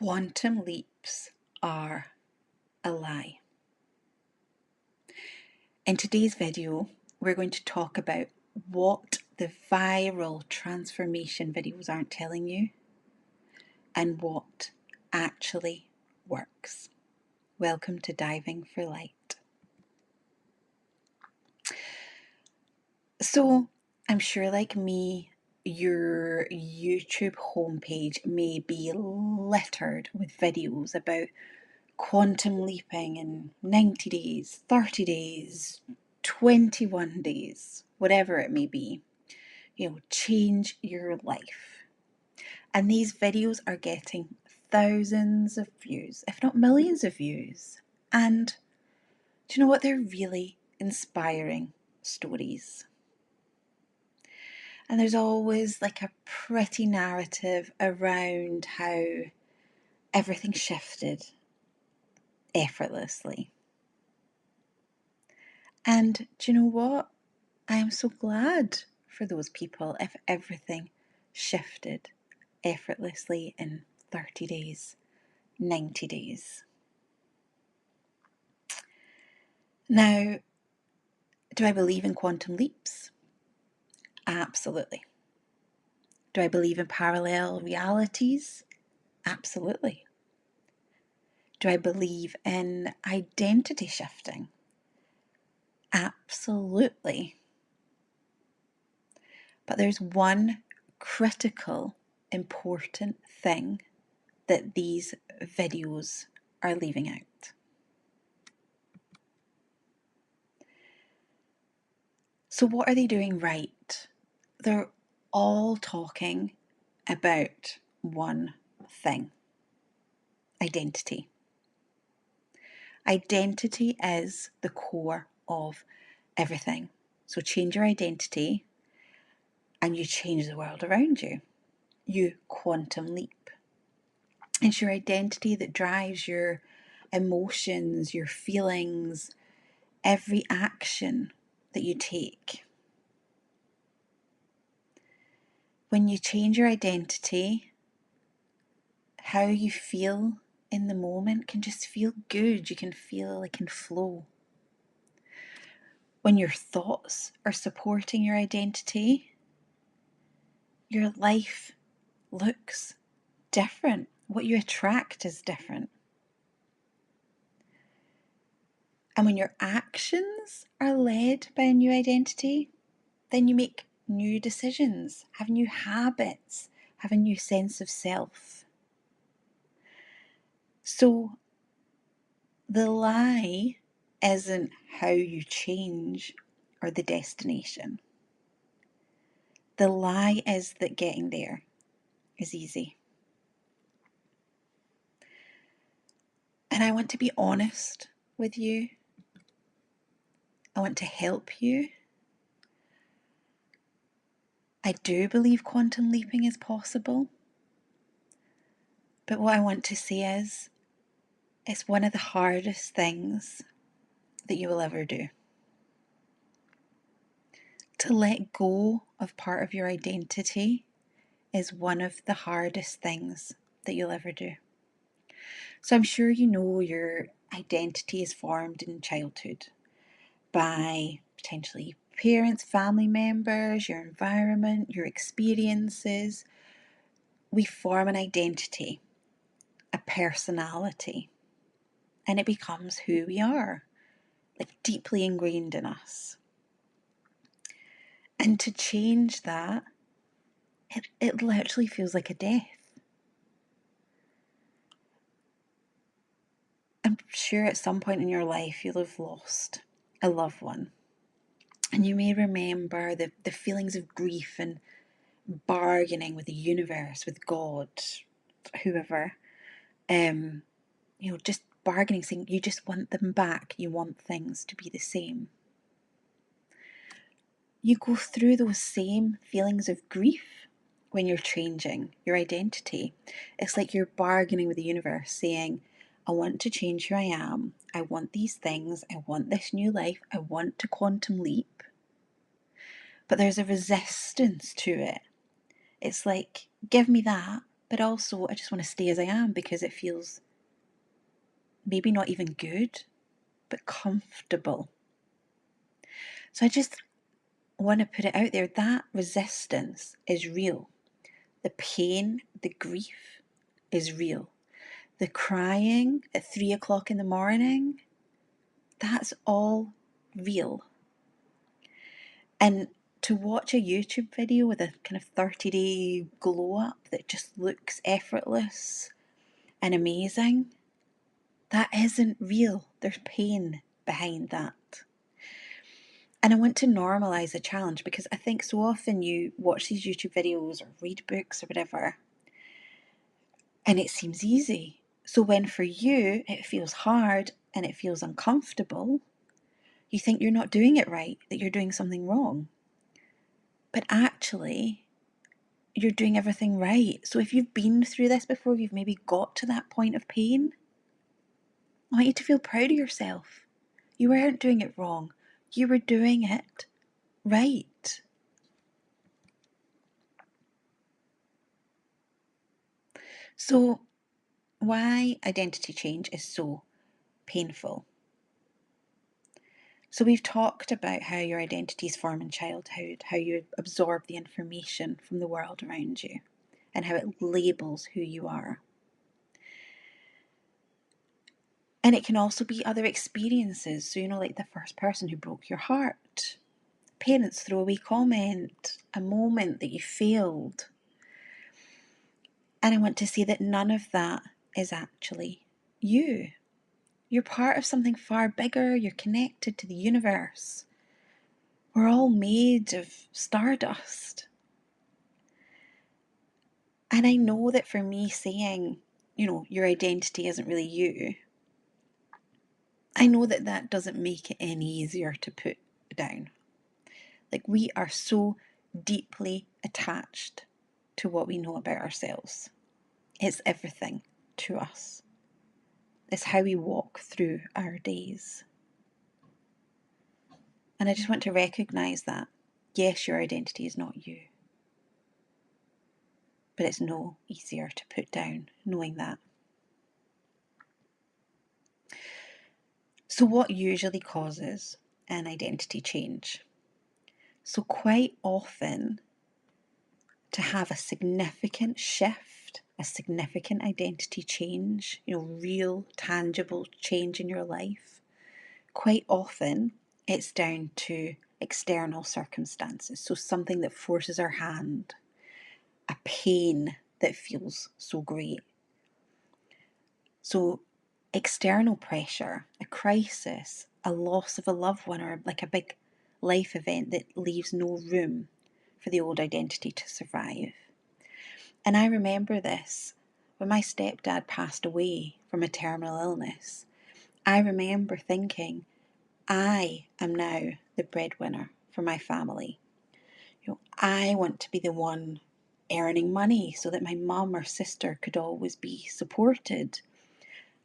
Quantum leaps are a lie. In today's video, we're going to talk about what the viral transformation videos aren't telling you and what actually works. Welcome to Diving for Light. So, I'm sure, like me, your YouTube homepage may be littered with videos about quantum leaping in 90 days, 30 days, 21 days, whatever it may be. Change your life. And these videos are getting thousands of views, if not millions of views. And do you know what? They're really inspiring stories. And there's always like a pretty narrative around how everything shifted effortlessly. And do you know what? I am so glad for those people if everything shifted effortlessly in 30 days, 90 days. Now, do I believe in quantum leaps? Absolutely. Do I believe in parallel realities? Absolutely. Do I believe in identity shifting? Absolutely. But there's one critical, important thing that these videos are leaving out. So what are they doing right? They're all talking about one thing: identity. Identity is the core of everything. So change your identity and you change the world around you. You quantum leap. It's your identity that drives your emotions, your feelings, every action that you take. When you change your identity, how you feel in the moment can just feel good. You can feel it can flow. When your thoughts are supporting your identity, your life looks different. What you attract is different. And when your actions are led by a new identity, then you make new decisions, have new habits, have a new sense of self. So the lie isn't how you change or the destination. The lie is that getting there is easy. And I want to be honest with you. I want to help you. I do believe quantum leaping is possible. But what I want to say is, it's one of the hardest things that you will ever do. To let go of part of your identity is one of the hardest things that you'll ever do. So I'm sure you know your identity is formed in childhood by potentially parents, family members, your environment, your experiences. We form an identity, a personality, and it becomes who we are, like deeply ingrained in us. And to change that, it literally feels like a death. I'm sure at some point in your life you'll have lost a loved one. And you may remember the feelings of grief and bargaining with the universe, with God, whoever. Just bargaining, saying you just want them back. You want things to be the same. You go through those same feelings of grief when you're changing your identity. It's like you're bargaining with the universe, saying, I want to change who I am. I want these things. I want this new life. I want to quantum leap. But there's a resistance to it. It's like, give me that, but also I just want to stay as I am because it feels maybe not even good, but comfortable. So I just want to put it out there, that resistance is real. The pain, the grief is real. The crying at 3 o'clock in the morning, that's all real. And to watch a YouTube video with a kind of 30-day glow up that just looks effortless and amazing, that isn't real. There's pain behind that. And I want to normalize the challenge because I think so often you watch these YouTube videos or read books or whatever, and it seems easy. So when for you it feels hard and it feels uncomfortable, you think you're not doing it right, that you're doing something wrong. But actually, you're doing everything right. So if you've been through this before, you've maybe got to that point of pain, I want you to feel proud of yourself. You weren't doing it wrong. You were doing it right. So why identity change is so painful. So we've talked about how your identities form in childhood, how you absorb the information from the world around you, and how it labels who you are. And it can also be other experiences. So, like the first person who broke your heart, parents' throwaway comment, a moment that you failed. And I want to say that none of that is actually you. You're part of something far bigger. You're connected to the universe. We're all made of stardust. And I know that for me saying, your identity isn't really you, I know that that doesn't make it any easier to put down. Like, we are so deeply attached to what we know about ourselves. It's everything to us. It's how we walk through our days. And I just want to recognise that, yes, your identity is not you. But it's no easier to put down knowing that. So what usually causes an identity change? So quite often, to have a significant shift, a significant identity change, real tangible change in your life, quite often it's down to external circumstances. So something that forces our hand, a pain that feels so great. So external pressure, a crisis, a loss of a loved one, or like a big life event that leaves no room for the old identity to survive. And I remember this when my stepdad passed away from a terminal illness. I remember thinking, I am now the breadwinner for my family. I want to be the one earning money so that my mum or sister could always be supported.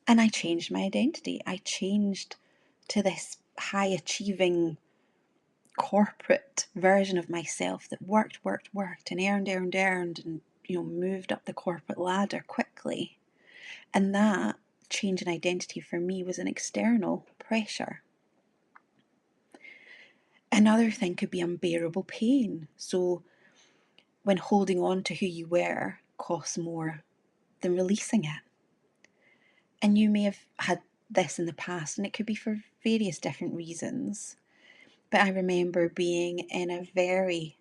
And I changed my identity. I changed to this high achieving corporate version of myself that worked and earned and moved up the corporate ladder quickly. And that change in identity for me was an external pressure. Another thing could be unbearable pain. So when holding on to who you were costs more than releasing it. And you may have had this in the past, and it could be for various different reasons. But I remember being in a very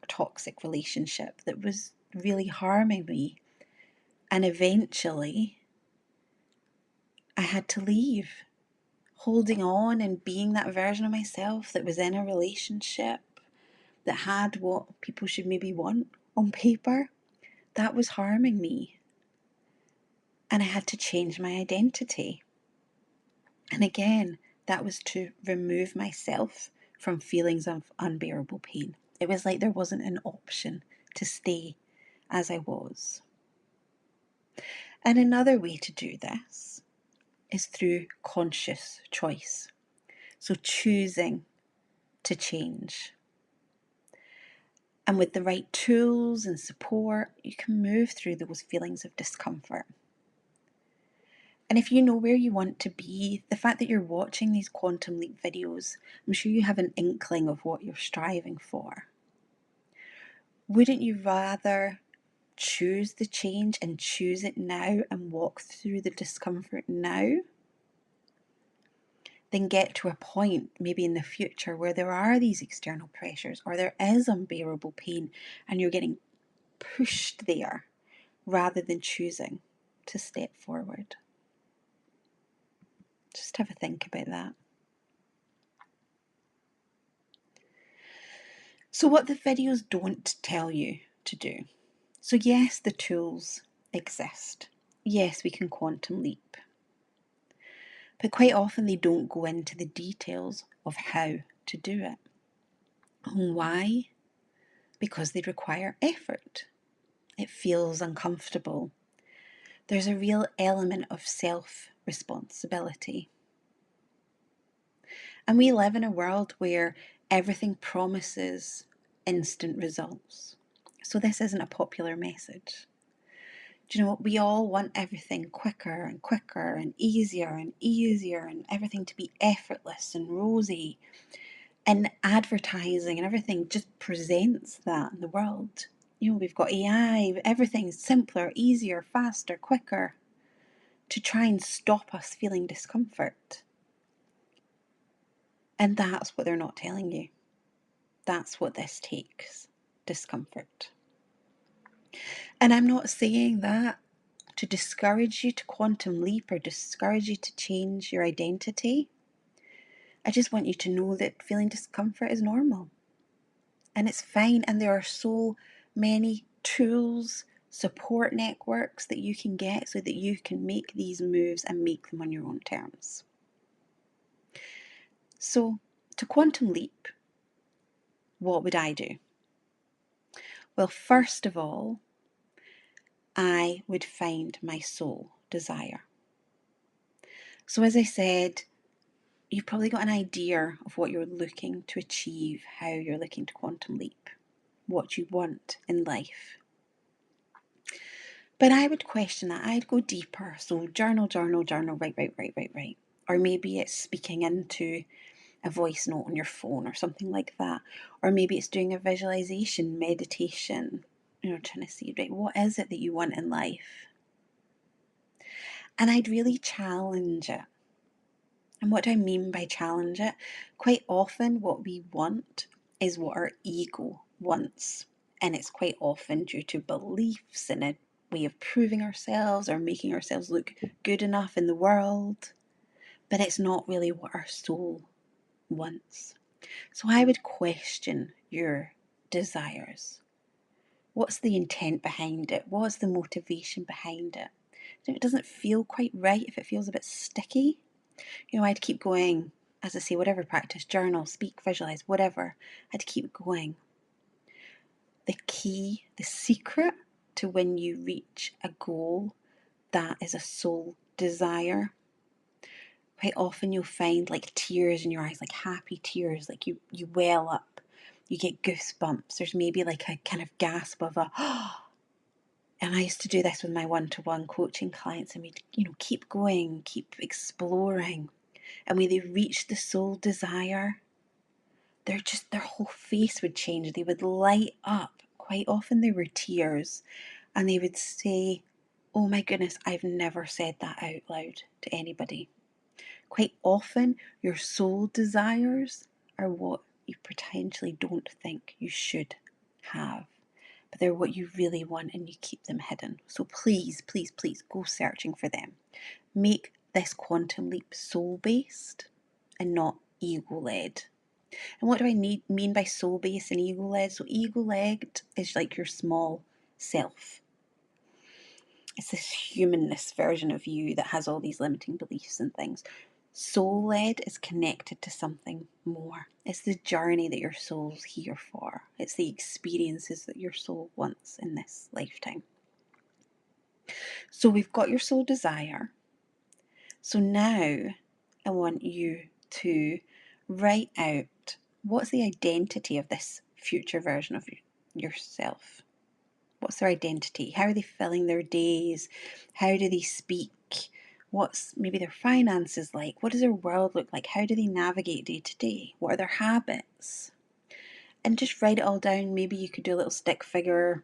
toxic relationship that was really harming me. And eventually, I had to leave. Holding on and being that version of myself that was in a relationship that had what people should maybe want on paper, that was harming me. And I had to change my identity. And again, that was to remove myself from feelings of unbearable pain. It was like there wasn't an option to stay as I was. And another way to do this is through conscious choice. So choosing to change. And with the right tools and support, you can move through those feelings of discomfort. And if you know where you want to be, the fact that you're watching these Quantum Leap videos, I'm sure you have an inkling of what you're striving for. Wouldn't you rather choose the change and choose it now and walk through the discomfort now than get to a point maybe in the future where there are these external pressures or there is unbearable pain and you're getting pushed there rather than choosing to step forward? Just have a think about that. So what the videos don't tell you to do. So yes, the tools exist. Yes, we can quantum leap. But quite often they don't go into the details of how to do it. And why? Because they require effort. It feels uncomfortable. There's a real element of self-responsibility. And we live in a world where everything promises instant results. So this isn't a popular message. Do you know what? We all want everything quicker and quicker and easier and everything to be effortless and rosy. And advertising and everything just presents that in the world. You know, we've got AI, everything's simpler, easier, faster, quicker to try and stop us feeling discomfort. And that's what they're not telling you. That's what this takes, discomfort. And I'm not saying that to discourage you to quantum leap or discourage you to change your identity. I just want you to know that feeling discomfort is normal and it's fine. And there are so many tools, support networks that you can get so that you can make these moves and make them on your own terms. So to quantum leap, what would I do? Well, first of all, I would find my soul desire. So as I said, you've probably got an idea of what you're looking to achieve, how you're looking to quantum leap, what you want in life. But I would question that. I'd go deeper. So journal, write. Or maybe it's speaking into a voice note on your phone or something like that. Or maybe it's doing a visualization, meditation, trying to see, right, what is it that you want in life? And I'd really challenge it. And what do I mean by challenge it? Quite often what we want is what our ego wants. And it's quite often due to beliefs and a way of proving ourselves or making ourselves look good enough in the world. But it's not really what our soul wants. So I would question your desires. What's the intent behind it? What's the motivation behind it? If it doesn't feel quite right, if it feels a bit sticky, I'd keep going, as I say, whatever practice, journal, speak, visualize, whatever, I'd keep going. The key, the secret to when you reach a goal that is a soul desire, quite often you'll find like tears in your eyes, like happy tears, like you well up, you get goosebumps. There's maybe like a kind of gasp of a, and I used to do this with my one-to-one coaching clients, and we'd, keep going, keep exploring. And when they reach the soul desire, their whole face would change. They would light up. Quite often there were tears, and they would say, "Oh my goodness, I've never said that out loud to anybody." Quite often your soul desires are what you potentially don't think you should have, but they're what you really want and you keep them hidden. So please go searching for them. Make this quantum leap soul-based and not ego-led. And what do I mean by soul-based and ego-led? So ego-led is like your small self. It's this humanness version of you that has all these limiting beliefs and things. Soul-led is connected to something more. It's the journey that your soul's here for. It's the experiences that your soul wants in this lifetime. So we've got your soul desire. So now I want you to write out what's the identity of this future version of yourself? What's their identity? How are they filling their days? How do they speak? What's maybe their finances like? What does their world look like? How do they navigate day to day? What are their habits? And just write it all down. Maybe you could do a little stick figure,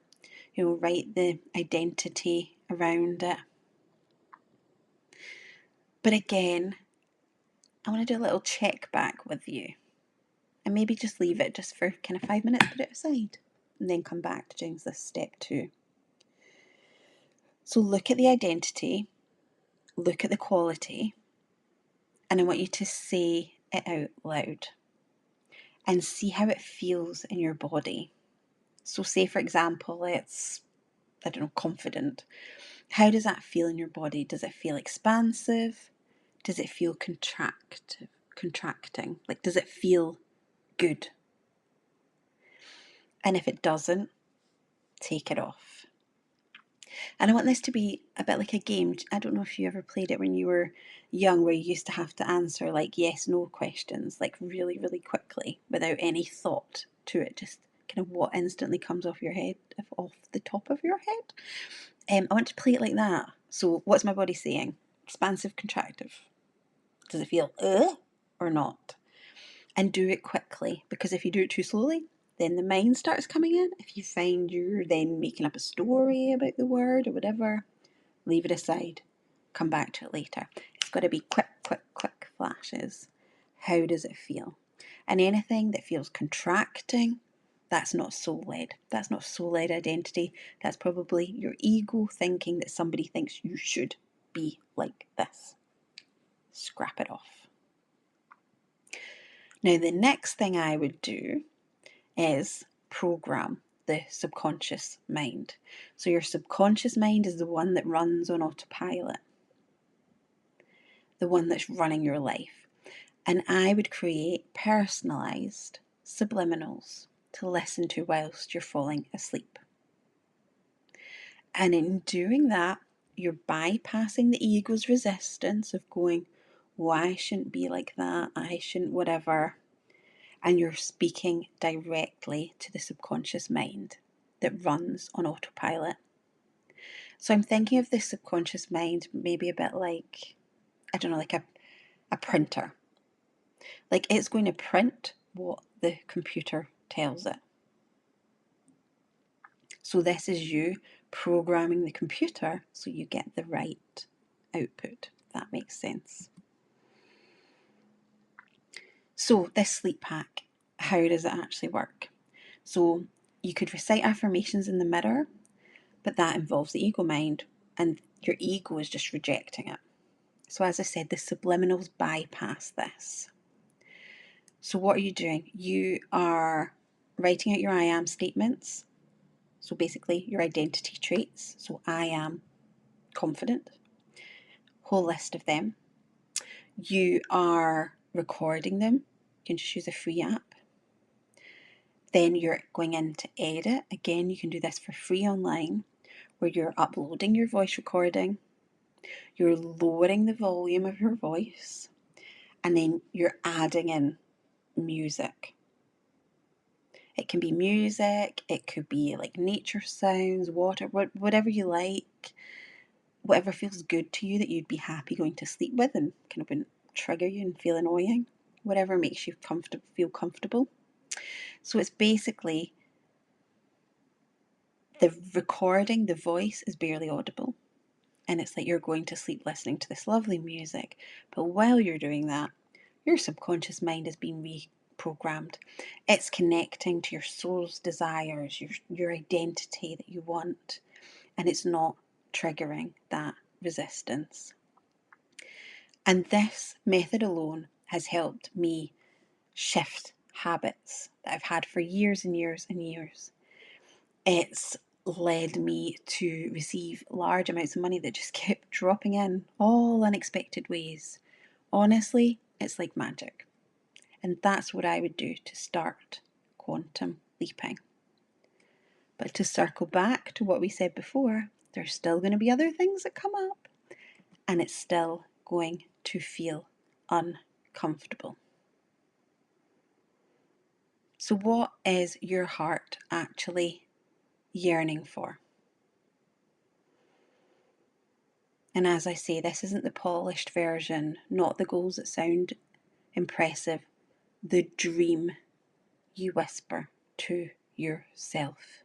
write the identity around it. But again, I want to do a little check back with you. And maybe just leave it just for kind of 5 minutes, put it aside, and then come back to doing this step 2. So look at the identity, look at the quality, and I want you to say it out loud and see how it feels in your body. So say, for example, it's, confident. How does that feel in your body? Does it feel expansive? Does it feel contracting? Like, does it feel good? And if it doesn't, take it off. And I want this to be a bit like a game. I don't know if you ever played it when you were young, where you used to have to answer like yes, no questions, like really, really quickly without any thought to it, just kind of what instantly comes off your head, off the top of your head. I want to play it like that. So what's my body saying? Expansive, contractive. Does it feel or not? And do it quickly, because if you do it too slowly, then the mind starts coming in. If you find you're then making up a story about the word or whatever, leave it aside. Come back to it later. It's got to be quick, quick, quick flashes. How does it feel? And anything that feels contracting, that's not soul-led. That's not soul-led identity. That's probably your ego thinking that somebody thinks you should be like this. Scrap it off. Now, the next thing I would do is program the subconscious mind. So your subconscious mind is the one that runs on autopilot, the one that's running your life. And I would create personalised subliminals to listen to whilst you're falling asleep. And in doing that, you're bypassing the ego's resistance of going, well, I shouldn't be like that, I shouldn't whatever. And you're speaking directly to the subconscious mind that runs on autopilot. So I'm thinking of this subconscious mind maybe a bit like, like a printer. Like it's going to print what the computer tells it. So this is you programming the computer so you get the right output, if that makes sense. So this sleep hack, how does it actually work? So you could recite affirmations in the mirror, but that involves the ego mind, and your ego is just rejecting it. So as I said, the subliminals bypass this. So what are you doing? You are writing out your I am statements. So basically your identity traits. So I am confident. Whole list of them. You are recording them. You can just use a free app. Then you're going in to edit. Again, you can do this for free online, where you're uploading your voice recording. You're lowering the volume of your voice, and then you're adding in music. It can be music, it could be like nature sounds, water, whatever you like, whatever feels good to you that you'd be happy going to sleep with and kind of wouldn't trigger you and feel annoying, whatever makes you feel comfortable. So it's basically the recording, the voice is barely audible. And it's like you're going to sleep listening to this lovely music. But while you're doing that, your subconscious mind is being reprogrammed. It's connecting to your soul's desires, your identity that you want, and it's not triggering that resistance. And this method alone has helped me shift habits that I've had for years and years and years. It's led me to receive large amounts of money that just kept dropping in, all unexpected ways. Honestly, it's like magic. And that's what I would do to start quantum leaping. But to circle back to what we said before, there's still going to be other things that come up, and it's still going to feel uncomfortable. So what is your heart actually yearning for? And as I say, this isn't the polished version, not the goals that sound impressive, the dream you whisper to yourself.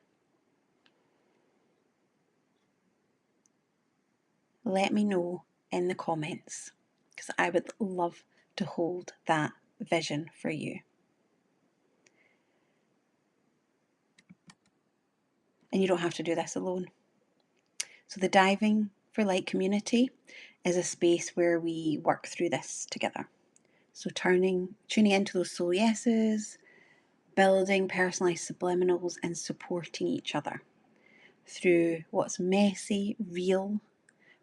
Let me know in the comments, because I would love to hold that vision for you. And you don't have to do this alone. So the Diving for Light community is a space where we work through this together. So tuning into those soul yeses, building personalized subliminals, and supporting each other through what's messy, real,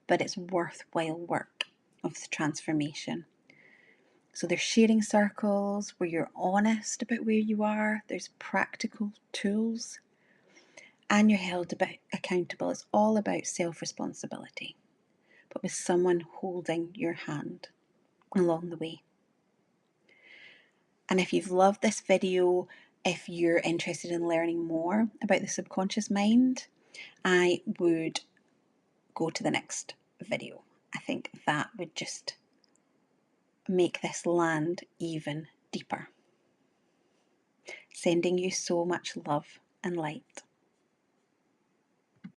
but it's worthwhile work of transformation. So there's sharing circles where you're honest about where you are, there's practical tools, and you're held accountable. It's all about self-responsibility, but with someone holding your hand along the way. And if you've loved this video, if you're interested in learning more about the subconscious mind, I would go to the next video. I think that would just make this land even deeper. Sending you so much love and light.